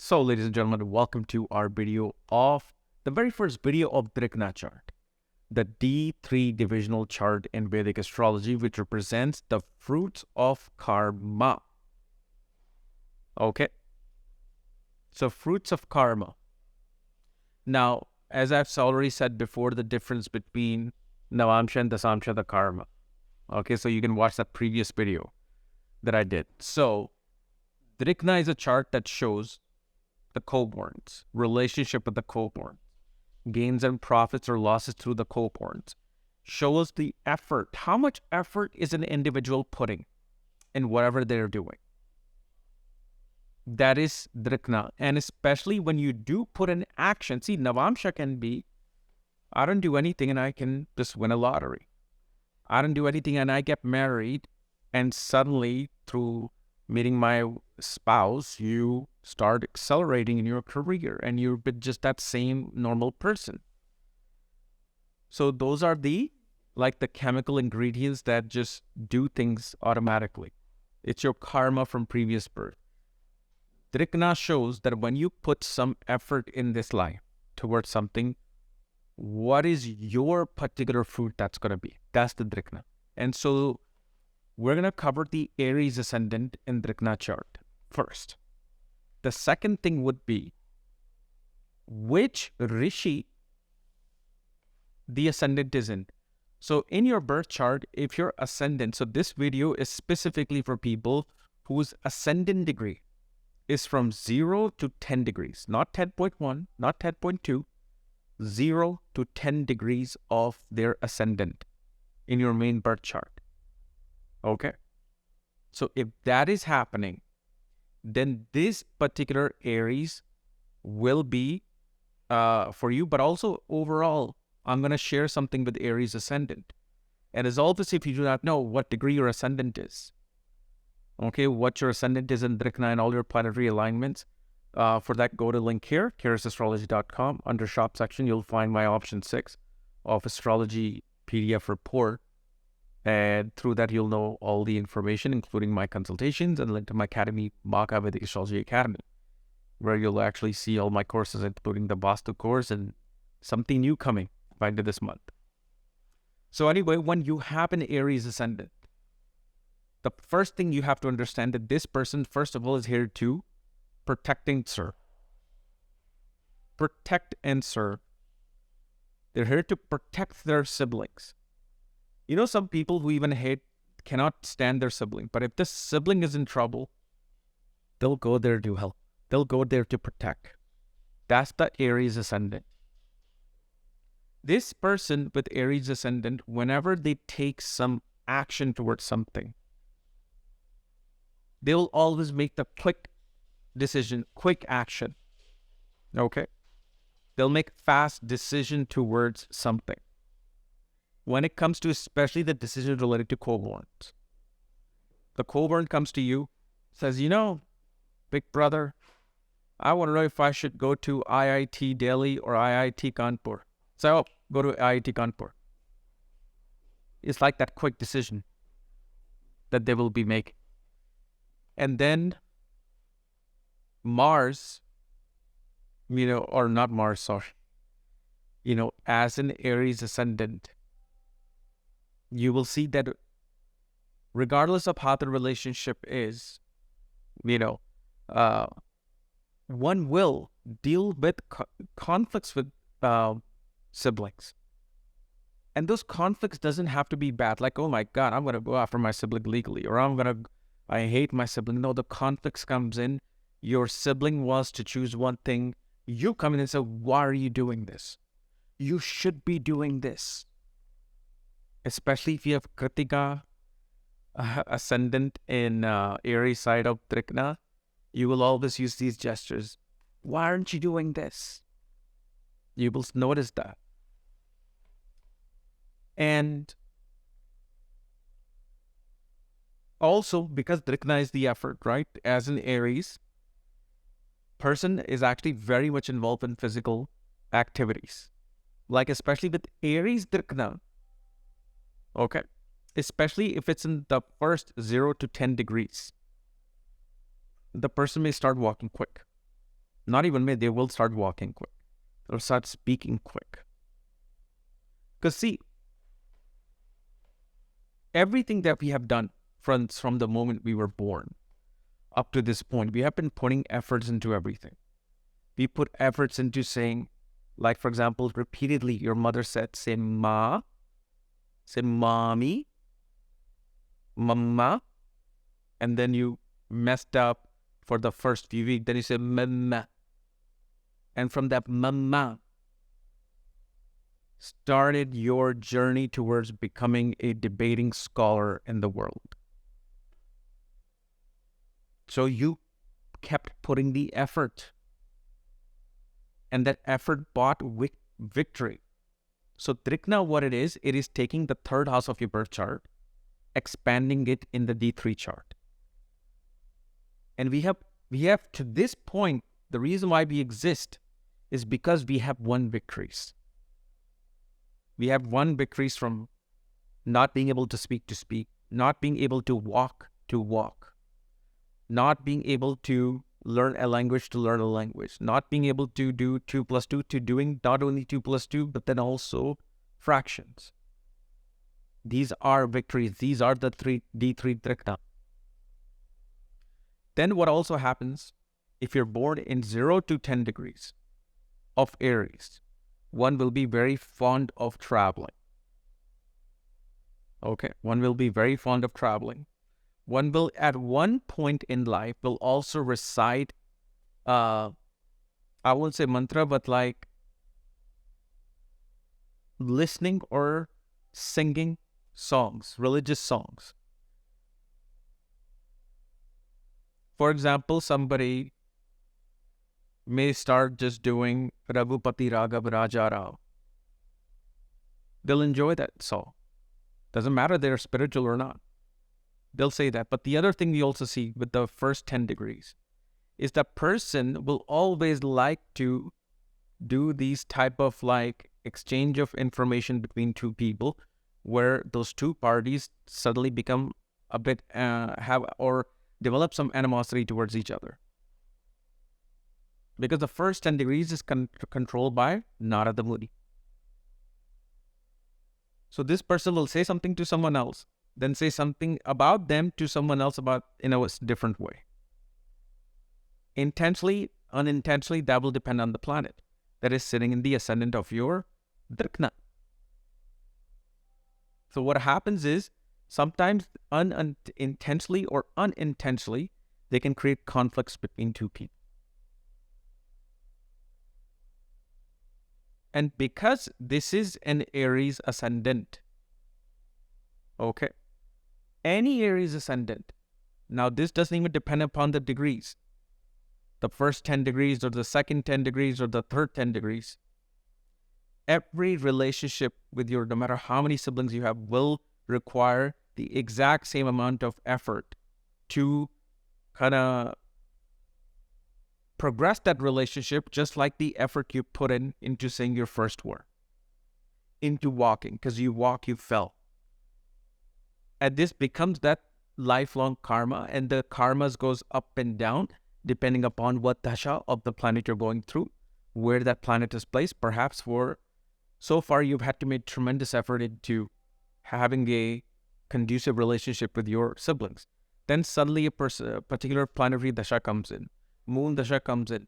So, ladies and gentlemen, welcome to our video of the very first video of Drekkana chart, the D3 divisional chart in Vedic astrology, which represents the fruits of karma. Okay, so fruits of karma. Now, as I've already said before, the difference between Navamsha and Dasamsha, the karma. Okay, so you can watch that previous video that I did. So, Drekkana is a chart that shows the cohorts, relationship with the cohorts, gains and profits or losses through the cohorts, shows the effort. How much effort is an individual putting in whatever they're doing? That is Drekkana. And especially when you do put in action. See, Navamsha can be, I don't do anything and I can just win a lottery. I don't do anything and I get married, and suddenly through meeting my spouse, you start accelerating in your career and you're just that same normal person. So those are the chemical ingredients that just do things automatically. It's your karma from previous birth. Drekkana shows that when you put some effort in this life towards something, what is your particular fruit that's going to be? That's the Drekkana. And so we're going to cover the Aries ascendant in Drekkana chart first. The second thing would be which Rishi the ascendant is in. So in your birth chart, if your ascendant, so this video is specifically for people whose ascendant degree is from 0 to 10 degrees, not 10.1, not 10.2, 0 to 10 degrees of their ascendant in your main birth chart. Okay, so if that is happening, then this particular Aries will be for you. But also overall, I'm going to share something with Aries ascendant. And as always, if you do not know what degree your ascendant is, okay, what your ascendant is in Drekkana and all your planetary alignments, for that, go to link here, KRSastrology.com. Under shop section, you'll find my option 6 of astrology PDF report. And through that, you'll know all the information, including my consultations and link to my academy, Maka Vedic Astrology Academy, where you'll actually see all my courses, including the Vastu course and something new coming by end of this month. So anyway, when you have an Aries ascendant, the first thing you have to understand that this person, first of all, is here to protect and serve. Protect and serve. They're here to protect their siblings. You know, some people who even cannot stand their sibling. But if this sibling is in trouble, they'll go there to help. They'll go there to protect. That's the Aries ascendant. This person with Aries ascendant, whenever they take some action towards something, they'll always make the quick decision, quick action. Okay? They'll make fast decision towards something. When it comes to especially the decision related to cohorts, the cohort comes to you, says, you know, big brother, I want to know if I should go to IIT Delhi or IIT Kanpur. So, go to IIT Kanpur. It's like that quick decision that they will be making. And then Mars, or not Mars, sorry, as an Aries ascendant, you will see that regardless of how the relationship is, one will deal with conflicts with siblings. And those conflicts doesn't have to be bad, like, oh my God, I'm going to go after my sibling legally, or I hate my sibling. No, the conflicts comes in. Your sibling wants to choose one thing. You come in and say, why are you doing this? You should be doing this. Especially if you have Kritika ascendant in Aries side of Drekkana, you will always use these gestures. Why aren't you doing this? You will notice that. And also, because Drekkana is the effort, right? As an Aries, person is actually very much involved in physical activities. Like especially with Aries Drekkana, okay, especially if it's in the first 0 to 10 degrees, the person may start walking quick. Not even may, they will start walking quick. They'll start speaking quick. Because see, everything that we have done from the moment we were born up to this point, we have been putting efforts into everything. We put efforts into saying, like for example, repeatedly your mother said, say ma, say mommy, mama, and then you messed up for the first few weeks, then you say mama. And from that mama started your journey towards becoming a debating scholar in the world. So you kept putting the effort, and that effort bought victory. So Drekkana, what it is taking the third house of your birth chart, expanding it in the D3 chart. And we have to this point, the reason why we exist is because we have won victories. We have won victories from not being able to speak, not being able to walk, not being able to learn a language, not being able to do 2 plus 2, to doing not only 2 plus 2, but then also fractions. These are victories. These are the D3 Drekkana. Then what also happens, if you're born in 0 to 10 degrees of Aries, one will be very fond of traveling. Okay, one will be very fond of traveling. One will, at one point in life, will also recite, I won't say mantra, but like listening or singing songs, religious songs. For example, somebody may start just doing Raghupati Raghav Raja Rao. They'll enjoy that song. Doesn't matter they're spiritual or not. They'll say that. But the other thing we also see with the first 10 degrees is that person will always like to do these type of like exchange of information between two people, where those two parties suddenly become a bit have or develop some animosity towards each other. Because the first 10 degrees is controlled by Narada Muni. So this person will say something to someone else, then say something about them to someone else about in a different way. Intentionally, unintentionally, that will depend on the planet that is sitting in the ascendant of your Drekkana. So what happens is, sometimes intentionally or unintentionally, they can create conflicts between two people. And because this is an Aries ascendant, okay, any Aries ascendant, now this doesn't even depend upon the degrees, the first 10 degrees or the second 10 degrees or the third 10 degrees. Every relationship with no matter how many siblings you have, will require the exact same amount of effort to kind of progress that relationship, just like the effort you put into saying your first word, into walking, because you walk, you fell. And this becomes that lifelong karma, and the karmas goes up and down depending upon what dasha of the planet you're going through, where that planet is placed. Perhaps so far you've had to make tremendous effort into having a conducive relationship with your siblings. Then suddenly a particular planetary dasha comes in, moon dasha comes in,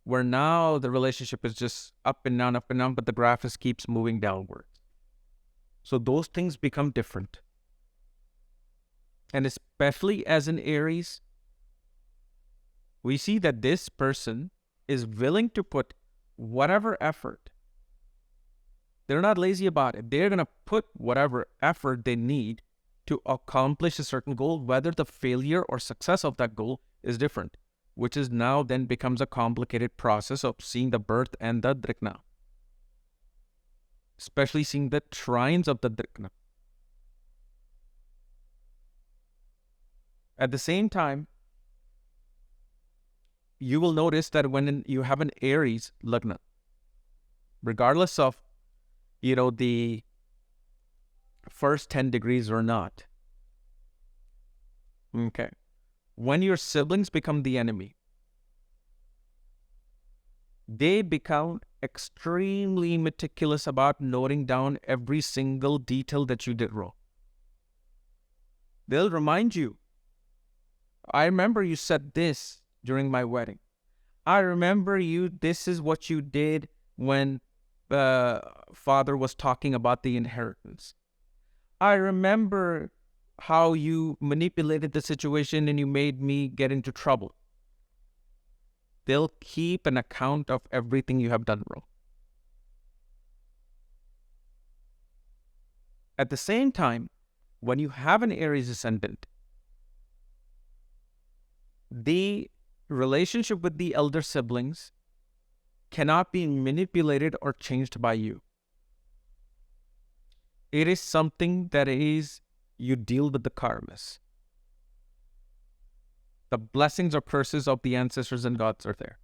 where now the relationship is just up and down, but the graph keeps moving downwards. So those things become different. And especially as in Aries, we see that this person is willing to put whatever effort. They're not lazy about it. They're going to put whatever effort they need to accomplish a certain goal, whether the failure or success of that goal is different, which is now then becomes a complicated process of seeing the birth and the Drekkana, especially seeing the trines of the Drekkana. At the same time, you will notice that when you have an Aries Lagna, regardless of, the first 10 degrees or not, okay, when your siblings become the enemy, they become extremely meticulous about noting down every single detail that you did wrong. They'll remind you, I remember you said this during my wedding. I remember this is what you did when father was talking about the inheritance. I remember how you manipulated the situation and you made me get into trouble. They'll keep an account of everything you have done wrong. At the same time, when you have an Aries ascendant, the relationship with the elder siblings cannot be manipulated or changed by you. It is something that you deal with the karmas. The blessings or curses of the ancestors and gods are there,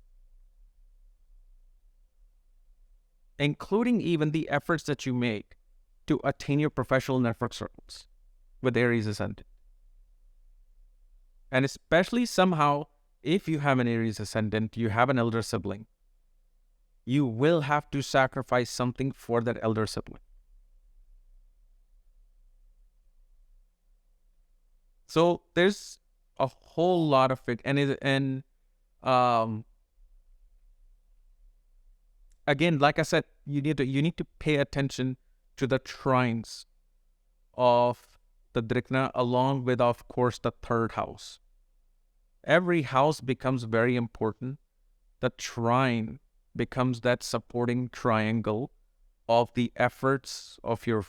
including even the efforts that you make to attain your professional network circles with Aries ascendant. And especially somehow, if you have an Aries ascendant, you have an elder sibling, you will have to sacrifice something for that elder sibling. So there's a whole lot of it, and again, like I said, you need to pay attention to the trines of the Drekkana, along with, of course, the third house. Every house becomes very important. The trine becomes that supporting triangle of the efforts of your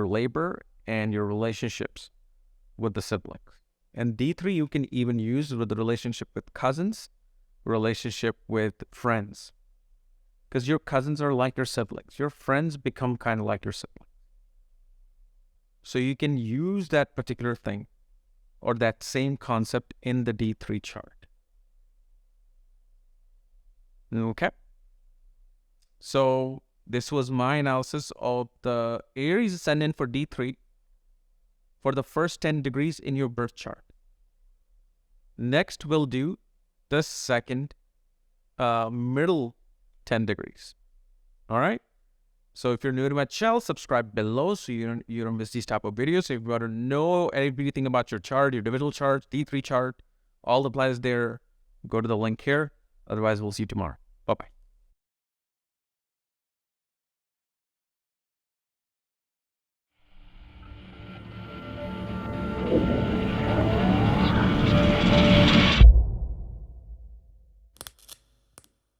labor and your relationships with the siblings. And D3 you can even use with the relationship with cousins, relationship with friends. Because your cousins are like your siblings. Your friends become kind of like your siblings. So you can use that particular thing or that same concept in the D3 chart. Okay. So this was my analysis of the Aries ascendant for D3 for the first 10 degrees in your birth chart. Next, we'll do the second middle 10 degrees. All right. So if you're new to my channel, subscribe below so you don't miss these type of videos. So if you want to know everything about your chart, your individual chart, D3 chart, all applies there, go to the link here. Otherwise, we'll see you tomorrow. Bye-bye.